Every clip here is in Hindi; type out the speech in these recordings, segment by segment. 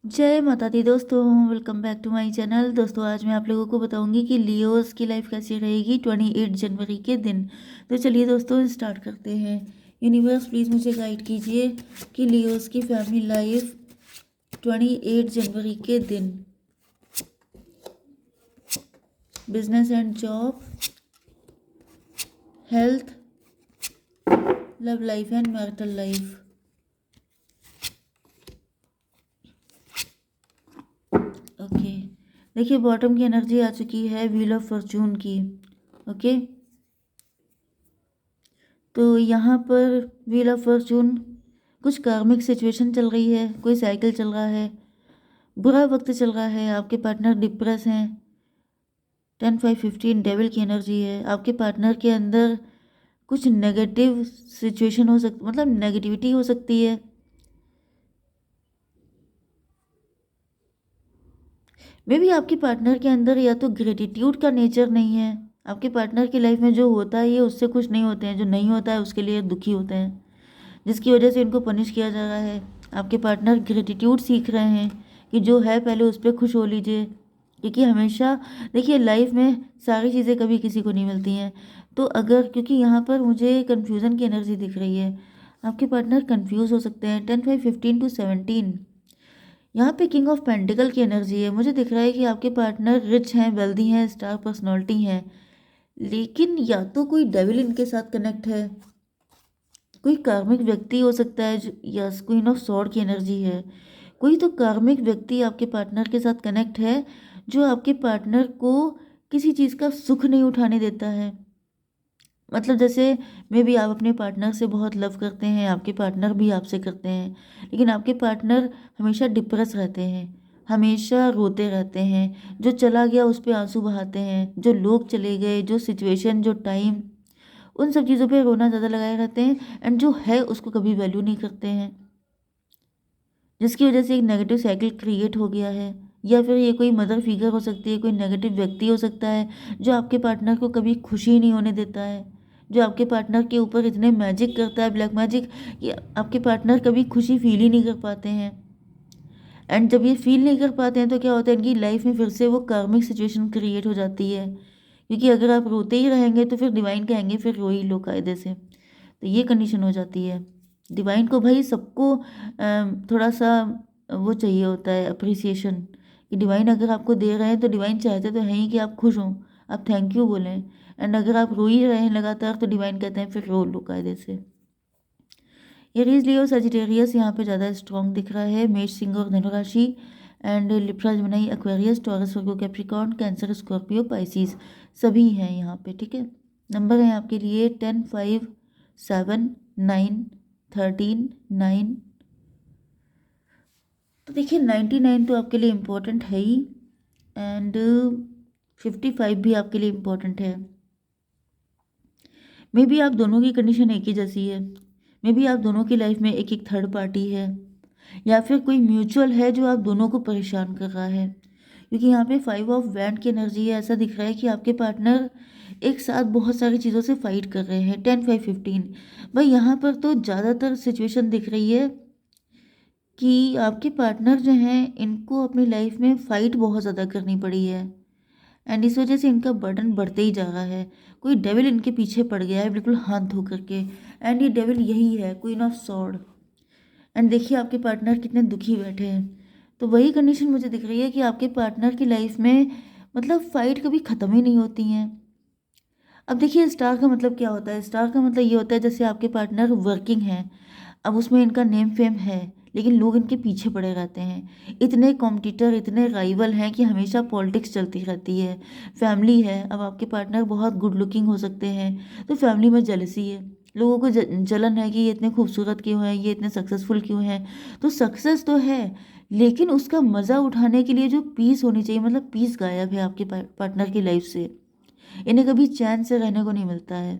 जय माता दी दोस्तों, welcome back to my channel. दोस्तों आज मैं आप लोगों को बताऊंगी कि लियोस की लाइफ कैसी रहेगी 28 जनवरी के दिन। तो चलिए दोस्तों स्टार्ट करते हैं। यूनिवर्स प्लीज़ मुझे गाइड कीजिए कि लियोस की फैमिली लाइफ 28 जनवरी के दिन, business and job, health, love life and marital life. Okay, देखिए बॉटम की एनर्जी आ चुकी है व्हील ऑफ फॉर्चून की। ओके, तो यहाँ पर व्हील ऑफ फॉर्चून, कुछ कार्मिक सिचुएशन चल रही है, कोई साइकिल चल रहा है, बुरा वक्त चल रहा है, आपके पार्टनर डिप्रेस हैं। 10 5 15 डेविल की एनर्जी है। आपके पार्टनर के अंदर कुछ नेगेटिव सिचुएशन हो सकती, मतलब नेगेटिविटी हो सकती है। मे बी आपके पार्टनर के अंदर या तो ग्रेटिट्यूड का नेचर नहीं है। आपके पार्टनर की लाइफ में जो होता है ये उससे खुश नहीं होते हैं, जो नहीं होता है उसके लिए दुखी होते हैं, जिसकी वजह से इनको पनिश किया जा रहा है। आपके पार्टनर ग्रेटिट्यूड सीख रहे हैं कि जो है पहले उस पर खुश हो लीजिए, क्योंकि हमेशा देखिए लाइफ में सारी चीज़ें कभी किसी को नहीं मिलती हैं। तो अगर, क्योंकि यहाँ पर मुझे कन्फ्यूज़न की एनर्जी दिख रही है, आपके पार्टनर कंफ्यूज हो सकते हैं। 10 5 15 to 17, यहाँ पे किंग ऑफ पेंटिकल की एनर्जी है। मुझे दिख रहा है कि आपके पार्टनर रिच हैं, वेल्दी हैं, स्टार पर्सनैलिटी हैं, लेकिन या तो कोई डेविल इनके साथ कनेक्ट है, कोई कार्मिक व्यक्ति हो सकता है जो, यस, क्वीन ऑफ सॉर्ड की एनर्जी है। कोई तो कार्मिक व्यक्ति आपके पार्टनर के साथ कनेक्ट है जो आपके पार्टनर को किसी चीज़ का सुख नहीं उठाने देता है। मतलब जैसे मे बी आप अपने पार्टनर से बहुत लव करते हैं, आपके पार्टनर भी आपसे करते हैं, लेकिन आपके पार्टनर हमेशा डिप्रेस रहते हैं, हमेशा रोते रहते हैं। जो चला गया उस पर आंसू बहाते हैं, जो लोग चले गए, जो सिचुएशन, जो टाइम, उन सब चीज़ों पे रोना ज़्यादा लगाए रहते हैं, एंड जो है उसको कभी वैल्यू नहीं करते हैं, जिसकी वजह से एक नेगेटिव साइकिल क्रिएट हो गया है। या फिर ये कोई मदर फिगर हो सकती है, कोई नेगेटिव व्यक्ति हो सकता है जो आपके पार्टनर को कभी खुशी नहीं होने देता है, जो आपके पार्टनर के ऊपर इतने मैजिक करता है, ब्लैक मैजिक, कि आपके पार्टनर कभी खुशी फील ही नहीं कर पाते हैं। एंड जब ये फील नहीं कर पाते हैं तो क्या होता है, इनकी लाइफ में फिर से वो कार्मिक सिचुएशन क्रिएट हो जाती है, क्योंकि अगर आप रोते ही रहेंगे तो फिर डिवाइन कहेंगे फिर रो ही लो कायदे से। तो ये कंडीशन हो जाती है। डिवाइन को भाई सबको थोड़ा सा वो चाहिए होता है, अप्रिसिएशन, कि डिवाइन अगर आपको दे रहे हैं तो डिवाइन चाहते तो हैं ही कि आप खुश हों, आप थैंक यू बोलें। एंड अगर आप रो ही रहे हैं लगातार तो डिवाइन कहते हैं फिर रो लो कायदे से। एरीज लियो सजिटेरियस यहाँ पे ज़्यादा स्ट्रॉन्ग दिख रहा है। मेष, सिंह और धनुराशि, and Libra, Gemini, Aquarius, Taurus, Virgo, Capricorn, Cancer, Scorpio, Pisces सभी हैं यहाँ पे। ठीक है, नंबर है आपके लिए 10 5 7 9 13 9। तो देखिए 99 तो आपके लिए इम्पोर्टेंट है ही, एंड 55 भी आपके लिए इम्पोर्टेंट है। मे बी आप दोनों की कंडीशन एक ही जैसी है। मे बी आप दोनों की लाइफ में एक एक थर्ड पार्टी है, या फिर कोई म्यूचुअल है जो आप दोनों को परेशान कर रहा है, क्योंकि यहाँ पे 5 ऑफ वैंड की एनर्जी है। ऐसा दिख रहा है कि आपके पार्टनर एक साथ बहुत सारी चीज़ों से फाइट कर रहे हैं। 10 5 15 भाई यहाँ पर तो ज़्यादातर सिचुएशन दिख रही है कि आपके पार्टनर जो हैं इनको अपनी लाइफ में फ़ाइट बहुत ज़्यादा करनी पड़ी है, एंड इस वजह से इनका बर्डन बढ़ते ही जा रहा है। कोई डेविल इनके पीछे पड़ गया है बिल्कुल हाथ धो करके, एंड ये डेविल यही है, क्वीन ऑफ सॉर्ड। एंड देखिए आपके पार्टनर कितने दुखी बैठे हैं। तो वही कंडीशन मुझे दिख रही है कि आपके पार्टनर की लाइफ में मतलब फाइट कभी ख़त्म ही नहीं होती हैं। अब देखिए स्टार का मतलब क्या होता है, स्टार का मतलब ये होता है जैसे आपके पार्टनर वर्किंग हैं, अब उसमें इनका नेम फेम है, लेकिन लोग इनके पीछे पड़े रहते हैं। इतने कॉम्पिटिटर, इतने राइवल हैं कि हमेशा पॉलिटिक्स चलती रहती है। फैमिली है, अब आपके पार्टनर बहुत गुड लुकिंग हो सकते हैं तो फैमिली में जेलसी है, लोगों को जलन है कि ये इतने खूबसूरत क्यों हैं, ये इतने सक्सेसफुल क्यों हैं। तो सक्सेस तो है, लेकिन उसका मज़ा उठाने के लिए जो पीस होनी चाहिए, मतलब पीस गायब है आपके पार्टनर की लाइफ से। इन्हें कभी चैन से रहने को नहीं मिलता है।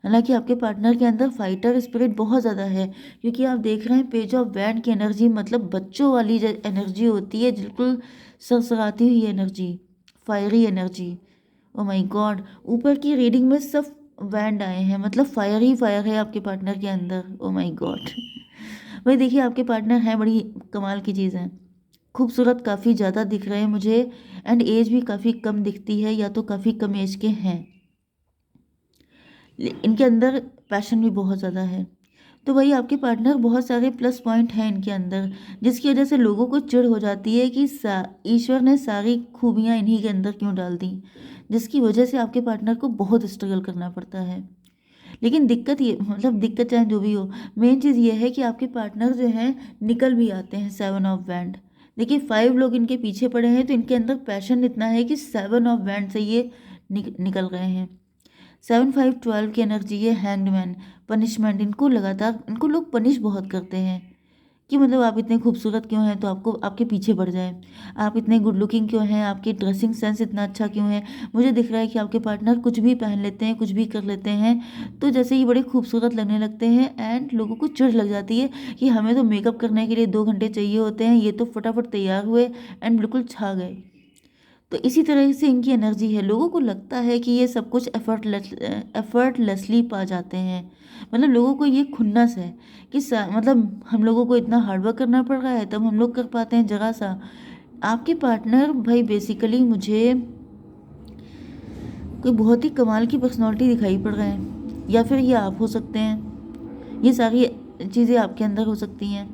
हालांकि आपके पार्टनर के अंदर फाइटर स्पिरिट बहुत ज़्यादा है, क्योंकि आप देख रहे हैं पेज ऑफ वैंड की एनर्जी, मतलब बच्चों वाली एनर्जी होती है, बिल्कुल सरसराती हुई energy, fiery energy. Oh my God, ऊपर की रीडिंग में सब वैंड आए हैं, मतलब फायर ही फायर है आपके पार्टनर के अंदर। Oh my God. भाई देखिए आपके पार्टनर हैं, बड़ी कमाल की चीज़ है। खूबसूरत काफ़ी ज़्यादा दिख रहे हैं मुझे, एंड एज भी काफ़ी कम दिखती है, या तो काफ़ी कम एज के हैं। इनके अंदर पैशन भी बहुत ज़्यादा है। तो वही आपके पार्टनर, बहुत सारे प्लस पॉइंट हैं इनके अंदर, जिसकी वजह से लोगों को चिढ़ हो जाती है कि ईश्वर ने सारी खूबियाँ इन्हीं के अंदर क्यों डाल दी, जिसकी वजह से आपके पार्टनर को बहुत स्ट्रगल करना पड़ता है। लेकिन दिक्कत ये, मतलब दिक्कत चाहे जो भी हो, मेन चीज़ ये है कि आपके पार्टनर जो हैं निकल भी आते हैं 7 ऑफ वैंड। देखिए 5 लोग इनके पीछे पड़े हैं, तो इनके अंदर पैशन इतना है कि 7 ऑफ वैंड से ये निकल गए हैं। 7 5 12 की एनर्जी है हैंग्ड। पनिशमेंट, इनको लगातार, इनको लोग पनिश बहुत करते हैं कि मतलब आप इतने खूबसूरत क्यों हैं तो आपको आपके पीछे पड़ जाए, आप इतने गुड लुकिंग क्यों हैं, आपकी ड्रेसिंग सेंस इतना अच्छा क्यों है। मुझे दिख रहा है कि आपके पार्टनर कुछ भी पहन लेते हैं, कुछ भी कर लेते हैं, तो जैसे ही बड़े खूबसूरत लगने लगते हैं, एंड लोगों को चिढ़ लग जाती है कि हमें तो मेकअप करने के लिए 2 घंटे चाहिए होते हैं, ये तो फटाफट तैयार हुए एंड बिल्कुल छा गए। तो इसी तरह से इनकी एनर्जी है, लोगों को लगता है कि ये सब कुछ एफर्टलेसली पा जाते हैं। मतलब लोगों को ये खुन्नस है कि मतलब हम लोगों को इतना हार्डवर्क करना पड़ रहा है तब हम लोग कर पाते हैं जरा सा। आपके पार्टनर भाई बेसिकली मुझे कोई बहुत ही कमाल की पर्सनालिटी दिखाई पड़ रहे हैं, या फिर ये आप हो सकते हैं, ये सारी चीज़ें आपके अंदर हो सकती हैं,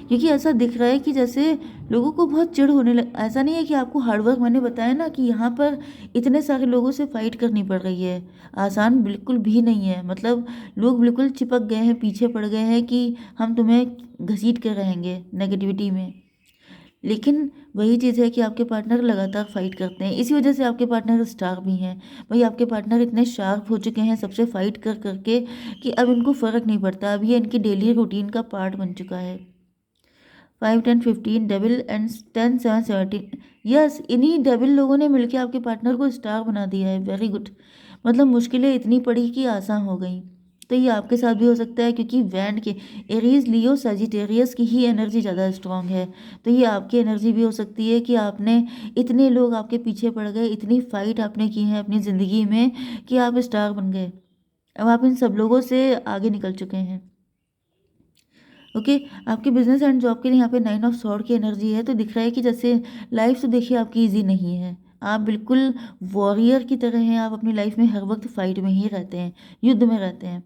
क्योंकि ऐसा दिख रहा है कि जैसे लोगों को बहुत चिढ़ होने लग, ऐसा नहीं है कि आपको हार्डवर्क, मैंने बताया ना कि यहाँ पर इतने सारे लोगों से फाइट करनी पड़ रही है, आसान बिल्कुल भी नहीं है। मतलब लोग बिल्कुल चिपक गए हैं, पीछे पड़ गए हैं कि हम तुम्हें घसीट कर रहेंगे नेगेटिविटी में। लेकिन वही चीज़ है कि आपके पार्टनर लगातार फाइट करते हैं, इसी वजह से आपके पार्टनर स्टार भी हैं। वही आपके पार्टनर इतने शार्प हो चुके हैं सबसे फाइट कर करके कि अब इनको फ़र्क नहीं पड़ता, अब ये इनकी डेली रूटीन का पार्ट बन चुका है। 5 10 15 डेविल एंड 10 7 17, यस, इन्हीं डेविल लोगों ने मिलकर आपके पार्टनर को स्टार बना दिया है। Very good. मतलब मुश्किलें इतनी पड़ी कि आसान हो गई। तो ये आपके साथ भी हो सकता है, क्योंकि वैंड के एरीज लियो सजिटेरियस की ही एनर्जी ज़्यादा स्ट्रांग है। तो ये आपकी एनर्जी भी हो सकती है कि आपने, इतने लोग आपके पीछे पड़ गए, इतनी फाइट आपने की है अपनी ज़िंदगी में कि आप स्टार बन गए। अब आप इन सब लोगों से आगे निकल चुके हैं। ओके, आपके बिजनेस एंड जॉब के लिए यहाँ पे 9 ऑफ सॉर्ड की एनर्जी है, तो दिख रहा है कि जैसे लाइफ तो देखिए आपकी इजी नहीं है, आप बिल्कुल वॉरियर की तरह हैं, आप अपनी लाइफ में हर वक्त फाइट में ही रहते हैं, युद्ध में रहते हैं।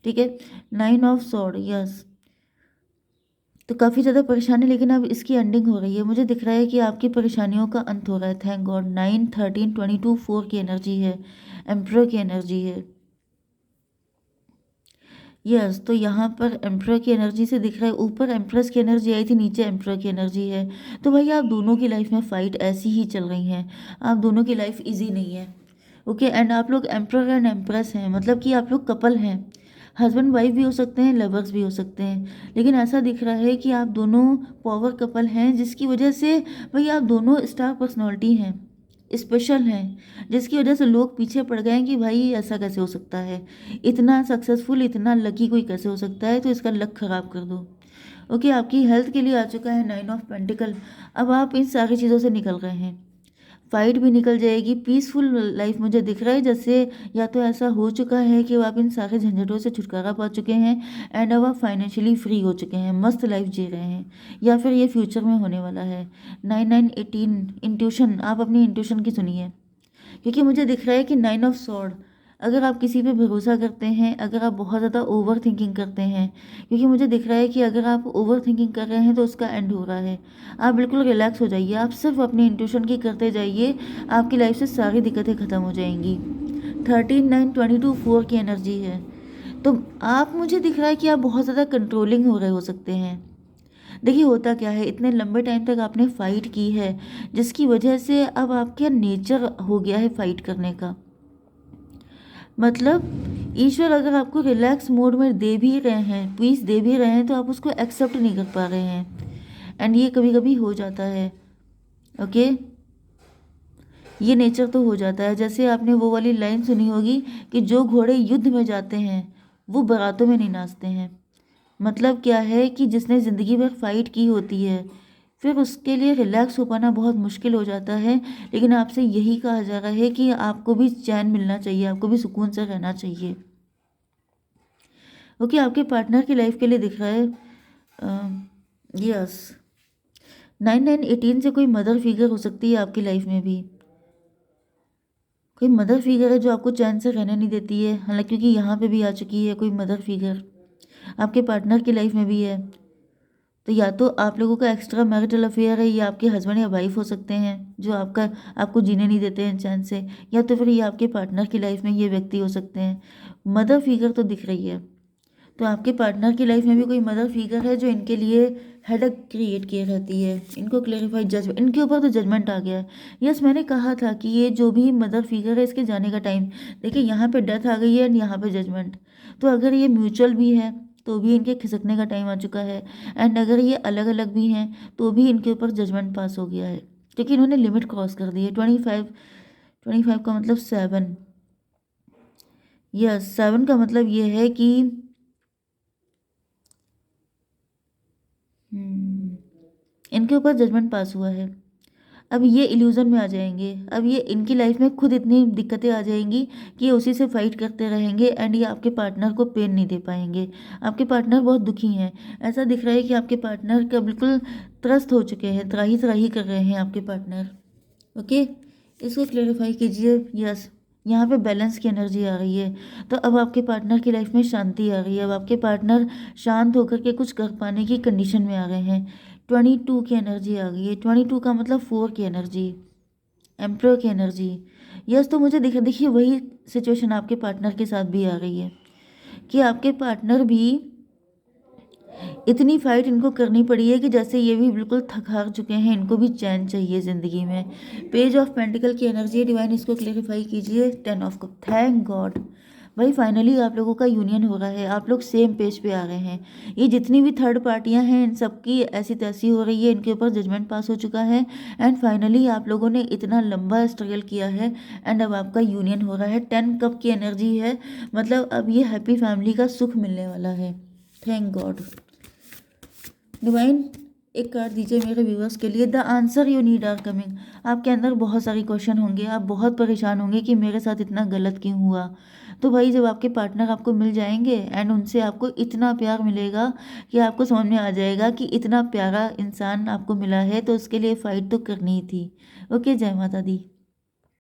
ठीक है, 9 ऑफ सॉर्ड, यस। तो काफ़ी ज़्यादा परेशानी, लेकिन अब इसकी एंडिंग हो रही है। मुझे दिख रहा है कि आपकी परेशानियों का अंत हो रहा है, थैंक गॉड। 9 13 22 4 की एनर्जी है, एम्परर की एनर्जी है। यस, तो यहाँ पर एम्परर की एनर्जी से दिख रहा है, ऊपर एम्प्रेस की एनर्जी आई थी, नीचे एम्परर की एनर्जी है। तो भाई आप दोनों की लाइफ में फ़ाइट ऐसी ही चल रही हैं, आप दोनों की लाइफ इजी नहीं है। ओके, एंड आप लोग एम्परर एंड एम्प्रेस हैं, मतलब कि आप लोग कपल हैं, हस्बैंड वाइफ भी हो सकते हैं, लवर्स भी हो सकते हैं। लेकिन ऐसा दिख रहा है कि आप दोनों पावर कपल हैं, जिसकी वजह से भाई आप दोनों स्टार पर्सनालिटी हैं, स्पेशल हैं, जिसकी वजह से लोग पीछे पड़ गए हैं कि भाई ऐसा कैसे हो सकता है, इतना सक्सेसफुल, इतना लकी कोई कैसे हो सकता है, तो इसका लक ख़राब कर दो। ओके, आपकी हेल्थ के लिए आ चुका है 9 ऑफ पेंटिकल। अब आप इन सारी चीज़ों से निकल रहे हैं, फाइट भी निकल जाएगी, पीसफुल लाइफ मुझे दिख रहा है, जैसे या तो ऐसा हो चुका है कि आप इन सारे झंझटों से छुटकारा पा चुके हैं, एंड अब आप फाइनेंशियली फ्री हो चुके हैं, मस्त लाइफ जी रहे हैं, या फिर ये फ्यूचर में होने वाला है। 9 9 18, इंट्यूशन, आप अपनी इंट्यूशन की सुनिए, क्योंकि मुझे दिख रहा है कि 9 ऑफ सॉर्ड, अगर आप किसी पे भरोसा करते हैं, अगर आप बहुत ज़्यादा ओवर थिंकिंग करते हैं, क्योंकि मुझे दिख रहा है कि अगर आप ओवर थिंकिंग कर रहे हैं तो उसका एंड हो रहा है। आप बिल्कुल रिलैक्स हो जाइए, आप सिर्फ अपनी इंट्यूशन की करते जाइए, आपकी लाइफ से सारी दिक्कतें ख़त्म हो जाएंगी। 13 9 22 4 की एनर्जी है। तो आप, मुझे दिख रहा है कि आप बहुत ज़्यादा कंट्रोलिंग हो रहे हो सकते हैं। देखिए होता क्या है, इतने लंबे टाइम तक आपने फाइट की है, जिसकी वजह से अब आपका नेचर हो गया है फाइट करने का। मतलब ईश्वर अगर आपको रिलैक्स मोड में दे भी रहे हैं, पीस दे भी रहे हैं, तो आप उसको एक्सेप्ट नहीं कर पा रहे हैं, एंड ये कभी कभी हो जाता है। ओके, ये नेचर तो हो जाता है। जैसे आपने वो वाली लाइन सुनी होगी कि जो घोड़े युद्ध में जाते हैं वो बारातों में नहीं नाचते हैं। मतलब क्या है कि जिसने ज़िंदगी भर फाइट की होती है, फिर उसके लिए रिलैक्स हो पाना बहुत मुश्किल हो जाता है। लेकिन आपसे यही कहा जा रहा है कि आपको भी चैन मिलना चाहिए, आपको भी सुकून से रहना चाहिए। ओके, आपके पार्टनर की लाइफ के लिए दिख रहा है, यस, 9918 से कोई मदर फिगर हो सकती है आपकी लाइफ में भी। कोई मदर फिगर है जो आपको चैन से रहने नहीं देती है, हालांकि क्योंकि यहाँ पे भी आ चुकी है कोई मदर फिगर, आपके पार्टनर की लाइफ में भी है। तो या तो आप लोगों का एक्स्ट्रा मैरिटल अफेयर है, या आपके हस्बैंड या वाइफ हो सकते हैं जो आपको जीने नहीं देते हैं चैन से, या तो फिर ये आपके पार्टनर की लाइफ में ये व्यक्ति हो सकते हैं। मदर फिगर तो दिख रही है, तो आपके पार्टनर की लाइफ में भी कोई मदर फिगर है जो इनके लिए हेडेक क्रिएट किए रहती है। इनको क्लेरिफाइड जजमेंट, इनके ऊपर तो जजमेंट आ गया है। यस, मैंने कहा था कि ये जो भी मदर फिगर है इसके जाने का टाइम, देखिए यहाँ पे डेथ आ गई है एंड यहाँ पे जजमेंट। तो अगर ये म्यूचुअल भी है तो भी इनके खिसकने का टाइम आ चुका है, एंड अगर ये अलग अलग भी हैं तो भी इनके ऊपर जजमेंट पास हो गया है, क्योंकि इन्होंने लिमिट क्रॉस कर दी है। 25 का मतलब 7। यस, 7 का मतलब ये है कि इनके ऊपर जजमेंट पास हुआ है। अब ये इल्यूज़न में आ जाएंगे, अब ये इनकी लाइफ में खुद इतनी दिक्कतें आ जाएंगी कि ये उसी से फाइट करते रहेंगे, एंड ये आपके पार्टनर को पेन नहीं दे पाएंगे। आपके पार्टनर बहुत दुखी हैं, ऐसा दिख रहा है कि आपके पार्टनर का बिल्कुल त्रस्त हो चुके हैं, त्राही त्राही कर रहे हैं आपके पार्टनर। ओके, इसको क्लेरिफाई कीजिए। यस, यहाँ पे बैलेंस की एनर्जी आ रही है, तो अब आपके पार्टनर की लाइफ में शांति आ रही है। अब आपके पार्टनर शांत होकर के कुछ कर पाने की कंडीशन में आ गए हैं। 22 की एनर्जी आ गई है। 22 का मतलब 4 की एनर्जी, एम्प्रर की एनर्जी। यस, तो मुझे देखिए वही सिचुएशन आपके पार्टनर के साथ भी आ रही है कि आपके पार्टनर भी इतनी फाइट इनको करनी पड़ी है कि जैसे ये भी बिल्कुल थक हार चुके हैं, इनको भी चैन चाहिए ज़िंदगी में। पेज ऑफ पेंटिकल की एनर्जी है। डिवाइन, इसको क्लेरिफाई कीजिए। 10 ऑफ कप, थैंक गॉड भाई, फाइनली आप लोगों का यूनियन हो रहा है, आप लोग सेम पेज पे आ रहे हैं। ये जितनी भी थर्ड पार्टियां हैं इन सबकी ऐसी तैसी हो रही है, इनके ऊपर जजमेंट पास हो चुका है, एंड फाइनली आप लोगों ने इतना लंबा स्ट्रगल किया है, एंड अब आपका यूनियन हो रहा है। 10 कप की एनर्जी है, मतलब अब ये हैप्पी फैमिली का सुख मिलने वाला है। Thank God. डिवाइन, एक कार्ड दीजिए मेरे व्यूअर्स के लिए। The answer you need are coming. आपके अंदर बहुत सारे क्वेश्चन होंगे, आप बहुत परेशान होंगे कि मेरे साथ इतना गलत क्यों हुआ। तो भाई, जब आपके पार्टनर आपको मिल जाएंगे एंड उनसे आपको इतना प्यार मिलेगा कि आपको समझ में आ जाएगा कि इतना प्यारा इंसान आपको मिला है तो उसके लिए फ़ाइट तो करनी ही थी। ओके, जय माता दी।